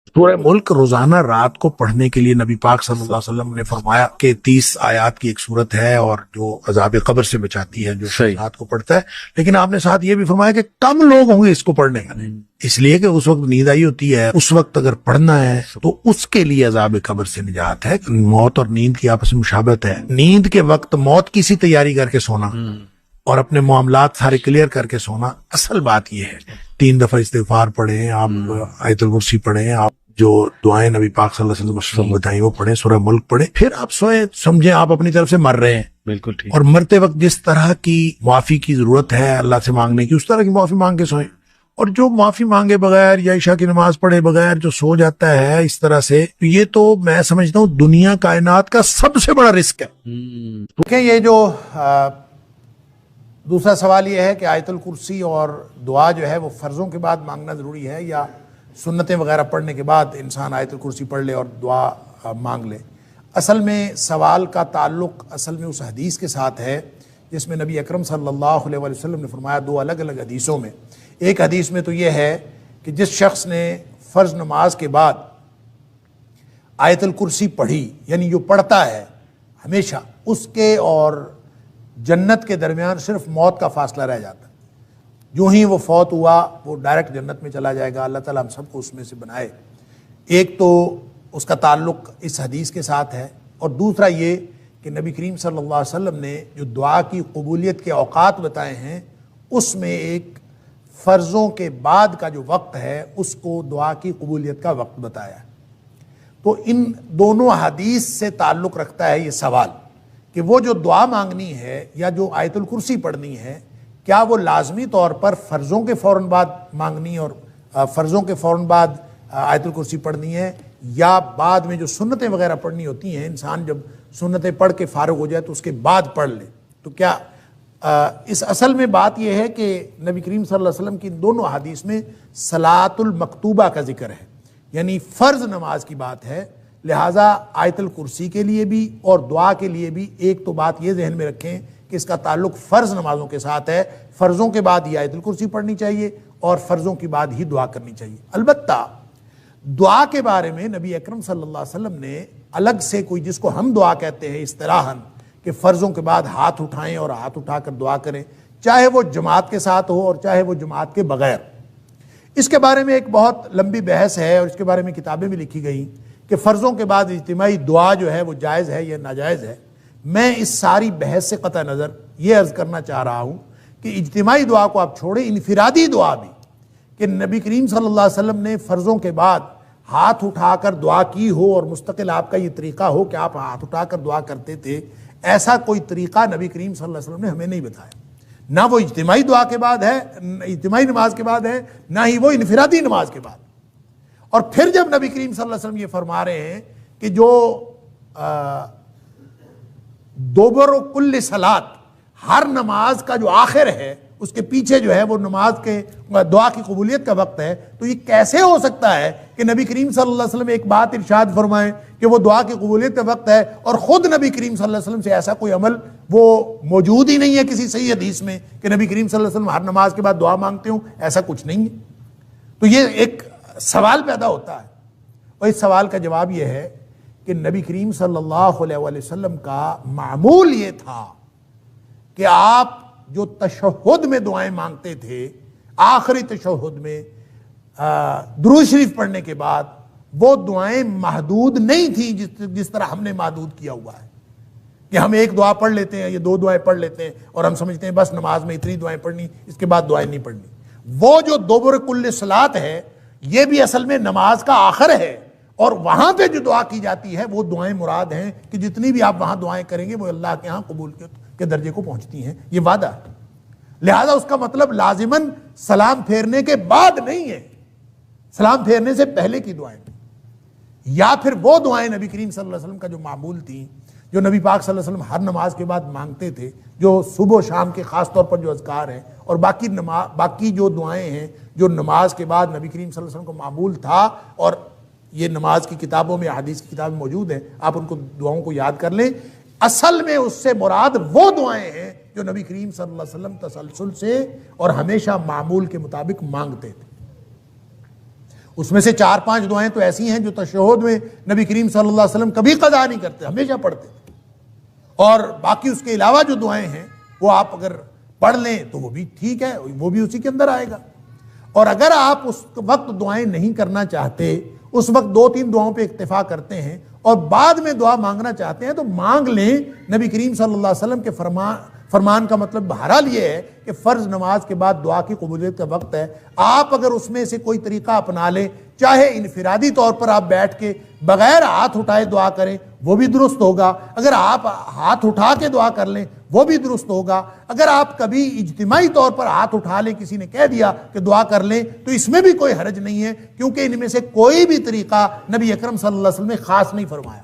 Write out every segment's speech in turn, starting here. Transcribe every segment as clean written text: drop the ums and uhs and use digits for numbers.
سورہ ملک روزانہ رات کو پڑھنے کے لیے نبی پاک صلی اللہ علیہ وسلم نے فرمایا کہ 30 آیات کی ایک صورت ہے اور جو عذاب قبر سے بچاتی ہے جو رات کو پڑھتا ہے. لیکن آپ نے ساتھ یہ بھی فرمایا کہ کم لوگ ہوں گے اس کو پڑھنے والے، اس لیے کہ اس وقت نیند آئی ہوتی ہے، اس وقت اگر پڑھنا ہے تو اس کے لیے عذاب قبر سے نجات ہے. موت اور نیند کی آپس میں مشابہت ہے. نیند کے وقت موت کی سی تیاری کر کے سونا اور اپنے معاملات سارے کلیئر کر کے سونا، اصل بات یہ ہے 3 دفعہ استغفار پڑھیں، آپ آیت الکرسی پڑھیں، آپ جو دعائیں نبی پاک صلی اللہ علیہ وسلم بتائیں وہ پڑھیں، سورہ ملک پڑھیں، پھر آپ سوئے. سمجھیں آپ اپنی طرف سے مر رہے ہیں، بالکل ٹھیک. اور مرتے وقت جس طرح کی معافی کی ضرورت ہے اللہ سے مانگنے کی، اس طرح کی معافی مانگ کے سوئیں. اور جو معافی مانگے بغیر یا عشاء کی نماز پڑھے بغیر جو سو جاتا ہے اس طرح سے، یہ تو میں سمجھتا ہوں دنیا کائنات کا سب سے بڑا رسک ہے. دیکھیں یہ جو دوسرا سوال یہ ہے کہ آیت الکرسی اور دعا جو ہے وہ فرضوں کے بعد مانگنا ضروری ہے یا سنتیں وغیرہ پڑھنے کے بعد انسان آیت الکرسی پڑھ لے اور دعا مانگ لے. اصل میں سوال کا تعلق اصل میں اس حدیث کے ساتھ ہے جس میں نبی اکرم صلی اللہ علیہ وسلم نے فرمایا، 2 الگ الگ حدیثوں میں. ایک حدیث میں تو یہ ہے کہ جس شخص نے فرض نماز کے بعد آیت الکرسی پڑھی، یعنی جو پڑھتا ہے ہمیشہ، اس کے اور جنت کے درمیان صرف موت کا فاصلہ رہ جاتا ہے. جو ہی وہ فوت ہوا وہ ڈائریکٹ جنت میں چلا جائے گا. اللہ تعالیٰ ہم سب کو اس میں سے بنائے. ایک تو اس کا تعلق اس حدیث کے ساتھ ہے، اور دوسرا یہ کہ نبی کریم صلی اللہ علیہ وسلم نے جو دعا کی قبولیت کے اوقات بتائے ہیں اس میں ایک فرضوں کے بعد کا جو وقت ہے اس کو دعا کی قبولیت کا وقت بتایا ہے. تو ان دونوں حدیث سے تعلق رکھتا ہے یہ سوال کہ وہ جو دعا مانگنی ہے یا جو آیت الکرسی پڑھنی ہے، کیا وہ لازمی طور پر فرضوں کے فوراً بعد مانگنی اور فرضوں کے فوراً بعد آیت الکرسی پڑھنی ہے، یا بعد میں جو سنتیں وغیرہ پڑھنی ہوتی ہیں، انسان جب سنتیں پڑھ کے فارغ ہو جائے تو اس کے بعد پڑھ لے. تو کیا اس اصل میں بات یہ ہے کہ نبی کریم صلی اللہ علیہ وسلم کی دونوں حدیث میں صلاۃ المکتوبہ کا ذکر ہے، یعنی فرض نماز کی بات ہے. لہٰذا آیت الکرسی کے لیے بھی اور دعا کے لیے بھی ایک تو بات یہ ذہن میں رکھیں کہ اس کا تعلق فرض نمازوں کے ساتھ ہے. فرضوں کے بعد ہی آیت الکرسی پڑھنی چاہیے اور فرضوں کی بعد ہی دعا کرنی چاہیے. البتہ دعا کے بارے میں نبی اکرم صلی اللہ علیہ وسلم نے الگ سے کوئی، جس کو ہم دعا کہتے ہیں اصطلاحاً، کہ فرضوں کے بعد ہاتھ اٹھائیں اور ہاتھ اٹھا کر دعا کریں، چاہے وہ جماعت کے ساتھ ہو اور چاہے وہ جماعت کے بغیر. اس کے بارے میں ایک بہت لمبی بحث ہے اور اس کے بارے میں کتابیں بھی لکھی گئیں کہ فرضوں کے بعد اجتماعی دعا جو ہے وہ جائز ہے یا ناجائز ہے. میں اس ساری بحث سے قطع نظر یہ عرض کرنا چاہ رہا ہوں کہ اجتماعی دعا کو آپ چھوڑیں، انفرادی دعا بھی، کہ نبی کریم صلی اللہ علیہ وسلم نے فرضوں کے بعد ہاتھ اٹھا کر دعا کی ہو اور مستقل آپ کا یہ طریقہ ہو کہ آپ ہاتھ اٹھا کر دعا کرتے تھے، ایسا کوئی طریقہ نبی کریم صلی اللہ علیہ وسلم نے ہمیں نہیں بتایا. نہ وہ اجتماعی دعا کے بعد ہے، اجتماعی نماز کے بعد ہے، نہ ہی وہ انفرادی نماز کے بعد. اور پھر جب نبی کریم صلی اللہ علیہ وسلم یہ فرما رہے ہیں کہ جو دوبر و کل صلات، ہر نماز کا جو آخر ہے اس کے پیچھے جو ہے وہ نماز کے دعا کی قبولیت کا وقت ہے، تو یہ کیسے ہو سکتا ہے کہ نبی کریم صلی اللہ علیہ وسلم ایک بات ارشاد فرمائیں کہ وہ دعا کی قبولیت کا وقت ہے اور خود نبی کریم صلی اللہ علیہ وسلم سے ایسا کوئی عمل وہ موجود ہی نہیں ہے کسی صحیح حدیث میں کہ نبی کریم صلی اللہ علیہ وسلم ہر نماز کے بعد دعا مانگتے ہوں؟ ایسا کچھ نہیں ہے. تو یہ ایک سوال پیدا ہوتا ہے، اور اس سوال کا جواب یہ ہے کہ نبی کریم صلی اللہ علیہ وسلم کا معمول یہ تھا کہ آپ جو تشہد میں دعائیں مانگتے تھے، آخری تشہد میں درود شریف پڑھنے کے بعد، وہ دعائیں محدود نہیں تھیں جس طرح ہم نے محدود کیا ہوا ہے کہ ہم ایک دعا پڑھ لیتے ہیں یا 2 دعائیں پڑھ لیتے ہیں اور ہم سمجھتے ہیں بس نماز میں اتنی دعائیں پڑھنی، اس کے بعد دعائیں نہیں پڑھنی. وہ جو دوبر کل صلات ہے یہ بھی اصل میں نماز کا آخر ہے، اور وہاں پہ جو دعا کی جاتی ہے وہ دعائیں مراد ہیں کہ جتنی بھی آپ وہاں دعائیں کریں گے وہ اللہ کے ہاں قبول کے درجے کو پہنچتی ہیں. یہ وعدہ ہے. لہذا اس کا مطلب لازماً سلام پھیرنے کے بعد نہیں ہے، سلام پھیرنے سے پہلے کی دعائیں، یا پھر وہ دعائیں نبی کریم صلی اللہ علیہ وسلم کا جو معمول تھیں، جو نبی پاک صلی اللہ علیہ وسلم ہر نماز کے بعد مانگتے تھے، جو صبح و شام کے خاص طور پر جو اذکار ہیں، اور باقی جو دعائیں ہیں جو نماز کے بعد نبی کریم صلی اللہ علیہ وسلم کو معمول تھا، اور یہ نماز کی کتابوں میں، حدیث کی کتابیں موجود ہیں، آپ ان کو دعاؤں کو یاد کر لیں. اصل میں اس سے مراد وہ دعائیں ہیں جو نبی کریم صلی اللہ علیہ وسلم تسلسل سے اور ہمیشہ معمول کے مطابق مانگتے تھے. اس میں سے 4-5 دعائیں تو ایسی ہیں جو تشہد میں نبی کریم صلی اللہ علیہ وسلم کبھی قضا نہیں کرتے، ہمیشہ پڑھتے تھے، اور باقی اس کے علاوہ جو دعائیں ہیں وہ آپ اگر پڑھ لیں تو وہ بھی ٹھیک ہے، وہ بھی اسی کے اندر آئے گا۔ اور اگر آپ اس وقت دعائیں نہیں کرنا چاہتے، اس وقت 2-3 دعاؤں پہ اکتفا کرتے ہیں اور بعد میں دعا مانگنا چاہتے ہیں تو مانگ لیں۔ نبی کریم صلی اللہ علیہ وسلم کے فرمان کا مطلب بہرحال یہ ہے کہ فرض نماز کے بعد دعا کی قبولیت کا وقت ہے، آپ اگر اس میں سے کوئی طریقہ اپنا لیں، چاہے انفرادی طور پر آپ بیٹھ کے بغیر ہاتھ اٹھائے دعا کریں وہ بھی درست ہوگا، اگر آپ ہاتھ اٹھا کے دعا کر لیں وہ بھی درست ہوگا، اگر آپ کبھی اجتماعی طور پر ہاتھ اٹھا لیں، کسی نے کہہ دیا کہ دعا کر لیں تو اس میں بھی کوئی حرج نہیں ہے، کیونکہ ان میں سے کوئی بھی طریقہ نبی اکرم صلی اللہ علیہ وسلم نے خاص نہیں فرمایا۔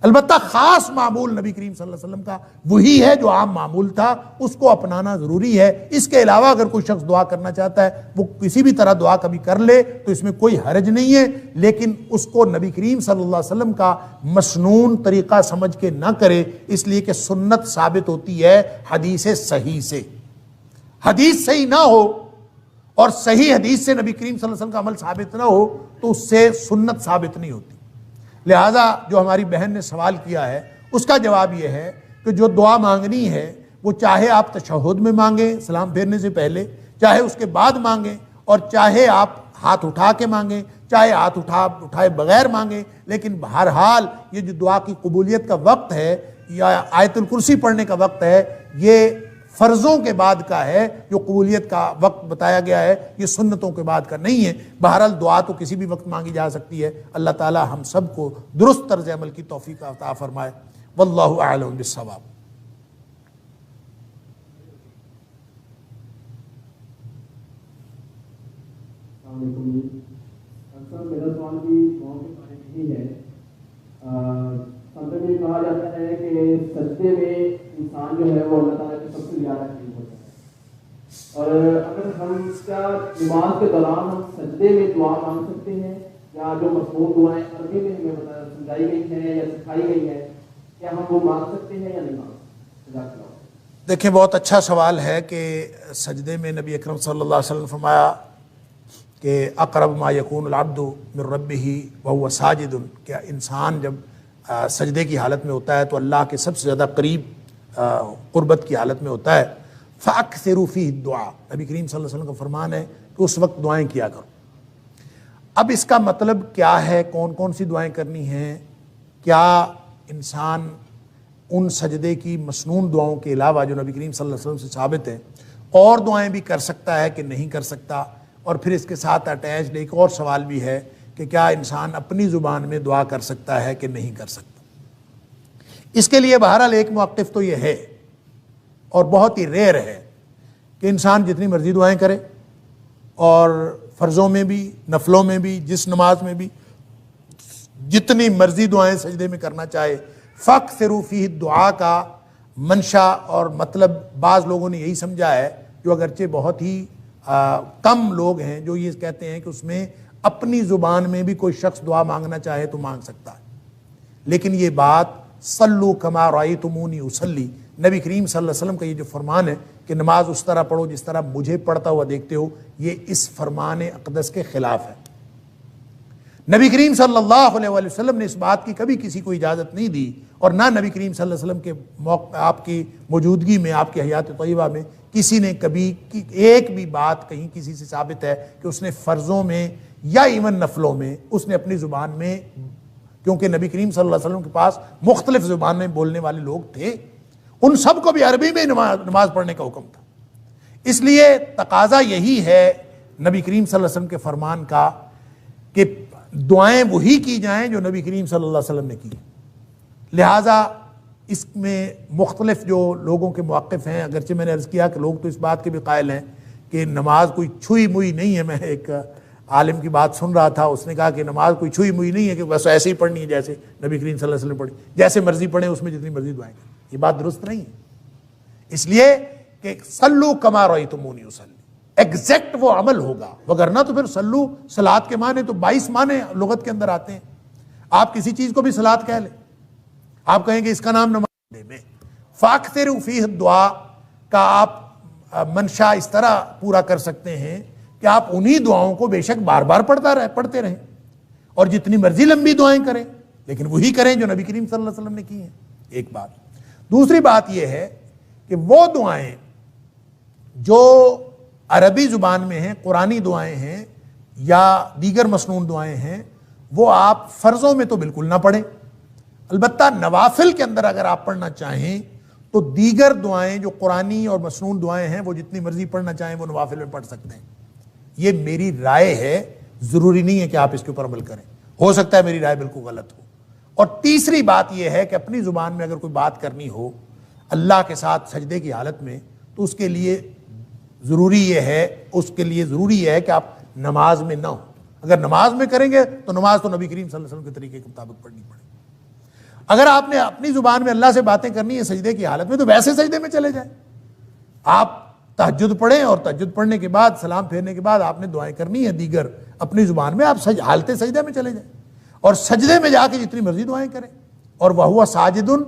البتہ خاص معمول نبی کریم صلی اللہ علیہ وسلم کا وہی ہے جو عام معمول تھا، اس کو اپنانا ضروری ہے۔ اس کے علاوہ اگر کوئی شخص دعا کرنا چاہتا ہے وہ کسی بھی طرح دعا کبھی کر لے تو اس میں کوئی حرج نہیں ہے، لیکن اس کو نبی کریم صلی اللہ علیہ وسلم کا مسنون طریقہ سمجھ کے نہ کرے، اس لیے کہ سنت ثابت ہوتی ہے حدیث صحیح سے۔ حدیث صحیح نہ ہو اور صحیح حدیث سے نبی کریم صلی اللہ علیہ وسلم کا عمل ثابت نہ ہو تو اس سے سنت ثابت نہیں ہوتی۔ لہٰذا جو ہماری بہن نے سوال کیا ہے اس کا جواب یہ ہے کہ جو دعا مانگنی ہے وہ چاہے آپ تشہد میں مانگیں سلام پھیرنے سے پہلے، چاہے اس کے بعد مانگیں، اور چاہے آپ ہاتھ اٹھا کے مانگیں، چاہے ہاتھ اٹھائے بغیر مانگیں، لیکن بہرحال یہ جو دعا کی قبولیت کا وقت ہے یا آیت الکرسی پڑھنے کا وقت ہے یہ فرضوں کے بعد کا ہے، جو قبولیت کا وقت بتایا گیا ہے یہ سنتوں کے بعد کا نہیں ہے۔ بہرحال دعا تو کسی بھی وقت مانگی جا سکتی ہے۔ اللہ تعالی ہم سب کو درست طرز عمل کی توفیق عطا فرمائے۔ واللہ اعلم بالصواب۔ السلام علیکم۔ اکثر میرا سوال بھی دعاؤں کے بارے میں ہی ہے۔ سنت میں کہا جاتا ہے کہ سجدے میں انسان جو ہے وہ اللہ تعالیٰ کے سب سے زیادہ قریب ہوتا ہے، اور اگر ہم کیا نماز کے دوران ہم سجدے میں دعا مانگ سکتے ہیں، یا جو مضمون دعائیں عربی میں ہمیں سمجھائی گئی ہیں یا سکھائی گئی ہیں کیا ہم وہ مانگ سکتے ہیں یا نہیں مانگ سکتے؟ جزاک اللہ۔ دیکھیں بہت اچھا سوال ہے کہ سجدے میں نبی اکرم صلی اللہ علیہ وسلم نے فرمایا کہ اقرب ما یکون العبد من ربہ وہو ساجد، کہ انسان جب سجدے کی حالت میں ہوتا ہے تو اللہ کے سب سے زیادہ قریب قربت کی حالت میں ہوتا ہے۔ فَأَكْثِرُوا فِيهِ الدُّعَاء، نبی کریم صلی اللہ علیہ وسلم کا فرمان ہے کہ اس وقت دعائیں کیا کرو۔ اب اس کا مطلب کیا ہے، کون کون سی دعائیں کرنی ہیں؟ کیا انسان ان سجدے کی مسنون دعاؤں کے علاوہ جو نبی کریم صلی اللہ علیہ وسلم سے ثابت ہیں اور دعائیں بھی کر سکتا ہے کہ نہیں کر سکتا؟ اور پھر اس کے ساتھ اٹیچڈ ایک اور سوال بھی ہے کہ کیا انسان اپنی زبان میں دعا کر سکتا ہے کہ نہیں کر سکتا؟ اس کے لیے بہرحال ایک موقف تو یہ ہے اور بہت ہی ریئر ہے کہ انسان جتنی مرضی دعائیں کرے، اور فرضوں میں بھی نفلوں میں بھی جس نماز میں بھی جتنی مرضی دعائیں سجدے میں کرنا چاہے۔ فَأَكْثِرُوا فِيهِ الدُّعَاء کا منشا اور مطلب بعض لوگوں نے یہی سمجھا ہے، جو اگرچہ بہت ہی کم لوگ ہیں جو یہ کہتے ہیں کہ اس میں اپنی زبان میں بھی کوئی شخص دعا مانگنا چاہے تو مانگ سکتا ہے، لیکن یہ بات صلو کما رأیتمونی اصلی، نبی کریم صلی اللہ علیہ وسلم کا یہ جو فرمان ہے کہ نماز اس طرح پڑھو جس طرح مجھے پڑھتا ہوا دیکھتے ہو، یہ اس فرمان اقدس کے خلاف ہے۔ نبی کریم صلی اللہ علیہ وآلہ وسلم نے اس بات کی کبھی کسی کو اجازت نہیں دی، اور نہ نبی کریم صلی اللہ علیہ وسلم کے آپ کی موجودگی میں، آپ کی حیات طیبہ میں کسی نے کبھی ایک بھی بات کہیں کسی سے ثابت ہے کہ اس نے فرضوں میں یا ایون نفلوں میں اس نے اپنی زبان میں، کیونکہ نبی کریم صلی اللہ علیہ وسلم کے پاس مختلف زبان میں بولنے والے لوگ تھے، ان سب کو بھی عربی میں نماز پڑھنے کا حکم تھا۔ اس لیے تقاضا یہی ہے نبی کریم صلی اللہ علیہ وسلم کے فرمان کا کہ دعائیں وہی کی جائیں جو نبی کریم صلی اللہ علیہ وسلم نے کی۔ لہٰذا اس میں مختلف جو لوگوں کے موقف ہیں، اگرچہ میں نے عرض کیا کہ لوگ تو اس بات کے بھی قائل ہیں کہ نماز کوئی چھوئی موئی نہیں ہے۔ میں ایک عالم کی بات سن رہا تھا، اس نے کہا کہ نماز کوئی چھوئی موئی نہیں ہے کہ بس ایسے ہی پڑھنی ہے جیسے نبی کریم صلی اللہ علیہ وسلم پڑھی، جیسے مرضی پڑھیں اس میں جتنی مرضی دعائیں کریں۔ یہ بات درست نہیں ہے، اس لیے کہ صلو کما رأیتمونی اصلی، ایگزیکٹ وہ عمل ہوگا، وگرنہ تو پھر صلو صلاۃ کے معنی تو 22 معنی لغت کے اندر آتے ہیں۔ آپ کسی چیز کو بھی صلاۃ کہہ لیں، آپ کہیں کہ اس کا نام نماز میں۔ فَأَكْثِرُوا فِيهِ الدُّعَاء کا آپ منشا اس طرح پورا کر سکتے ہیں کہ آپ انہی دعاؤں کو بے شک بار بار پڑھتے رہیں اور جتنی مرضی لمبی دعائیں کریں، لیکن وہی کریں جو نبی کریم صلی اللہ علیہ وسلم نے کی ہیں، ایک بات۔ دوسری بات یہ ہے کہ وہ دعائیں جو عربی زبان میں ہیں، قرآنی دعائیں ہیں یا دیگر مسنون دعائیں ہیں، وہ آپ فرضوں میں تو بالکل نہ پڑھیں۔ البتہ نوافل کے اندر اگر آپ پڑھنا چاہیں تو دیگر دعائیں جو قرآنی اور مسنون دعائیں ہیں وہ جتنی مرضی پڑھنا چاہیں وہ نوافل میں پڑھ سکتے ہیں۔ یہ میری رائے ہے، ضروری نہیں ہے کہ آپ اس کے اوپر عمل کریں، ہو سکتا ہے میری رائے بالکل غلط ہو۔ اور تیسری بات یہ ہے کہ اپنی زبان میں اگر کوئی بات کرنی ہو اللہ کے ساتھ سجدے کی حالت میں، تو اس کے لیے ضروری یہ ہے کہ آپ نماز میں نہ ہو۔ اگر نماز میں کریں گے تو نماز تو نبی کریم صلی اللہ علیہ وسلم کے طریقے کے مطابق پڑھنی پڑے۔ اگر آپ نے اپنی زبان میں اللہ سے باتیں کرنی ہے سجدے کی حالت میں، تو ویسے سجدے میں چلے جائیں۔ آپ تہجد پڑھیں اور تہجد پڑھنے کے بعد سلام پھیرنے کے بعد آپ نے دعائیں کرنی ہے دیگر اپنی زبان میں، آپ حالت سجدے میں چلے جائیں اور سجدے میں جا کے جتنی مرضی دعائیں کریں۔ اور وَهُوَ ساجدٌ،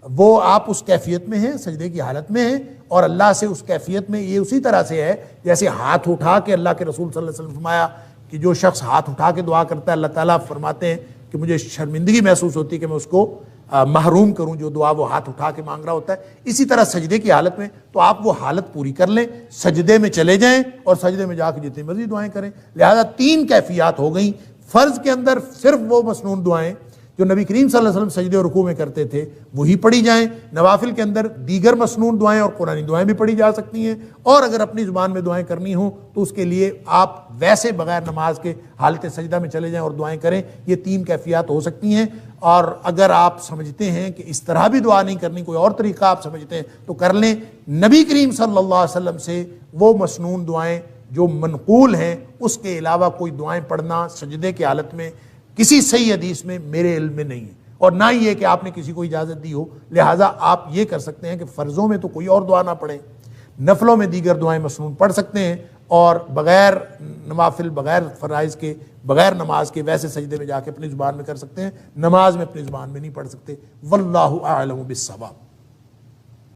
وہ آپ اس کیفیت میں ہیں، سجدے کی حالت میں ہیں، اور اللہ سے اس کیفیت میں یہ اسی طرح سے ہے جیسے ہاتھ اٹھا کے اللہ کے رسول صلی اللہ علیہ وسلم فرمایا کہ جو شخص ہاتھ اٹھا کے دعا کرتا ہے اللہ تعالیٰ فرماتے ہیں کہ مجھے شرمندگی محسوس ہوتی ہے کہ میں اس کو محروم کروں جو دعا وہ ہاتھ اٹھا کے مانگ رہا ہوتا ہے۔ اسی طرح سجدے کی حالت میں تو آپ وہ حالت پوری کر لیں، سجدے میں چلے جائیں اور سجدے میں جا کے جتنی مرضی دعائیں کریں۔ لہذا 3 کیفیات ہو گئیں۔ فرض کے اندر صرف وہ مسنون دعائیں جو نبی کریم صلی اللہ علیہ وسلم سجدے اور رکوع میں کرتے تھے وہی پڑھی جائیں۔ نوافل کے اندر دیگر مسنون دعائیں اور قرآنی دعائیں بھی پڑھی جا سکتی ہیں، اور اگر اپنی زبان میں دعائیں کرنی ہوں تو اس کے لیے آپ ویسے بغیر نماز کے حالت سجدہ میں چلے جائیں اور دعائیں کریں۔ یہ 3 کیفیات ہو سکتی ہیں، اور اگر آپ سمجھتے ہیں کہ اس طرح بھی دعا نہیں کرنی، کوئی اور طریقہ آپ سمجھتے ہیں تو کر لیں۔ نبی کریم صلی اللہ علیہ وسلم سے وہ مسنون دعائیں جو منقول ہیں اس کے علاوہ کوئی دعائیں پڑھنا سجدے کی حالت میں کسی صحیح حدیث میں میرے علم میں نہیں ہے، اور نہ ہی یہ کہ آپ نے کسی کو اجازت دی ہو۔ لہٰذا آپ یہ کر سکتے ہیں کہ فرضوں میں تو کوئی اور دعا نہ پڑھیں، نفلوں میں دیگر دعائیں مسنون پڑھ سکتے ہیں، اور بغیر نوافل، بغیر فرائض کے، بغیر نماز کے ویسے سجدے میں جا کے اپنی زبان میں کر سکتے ہیں، نماز میں اپنی زبان میں نہیں پڑھ سکتے۔ واللہ اعلم بالصواب۔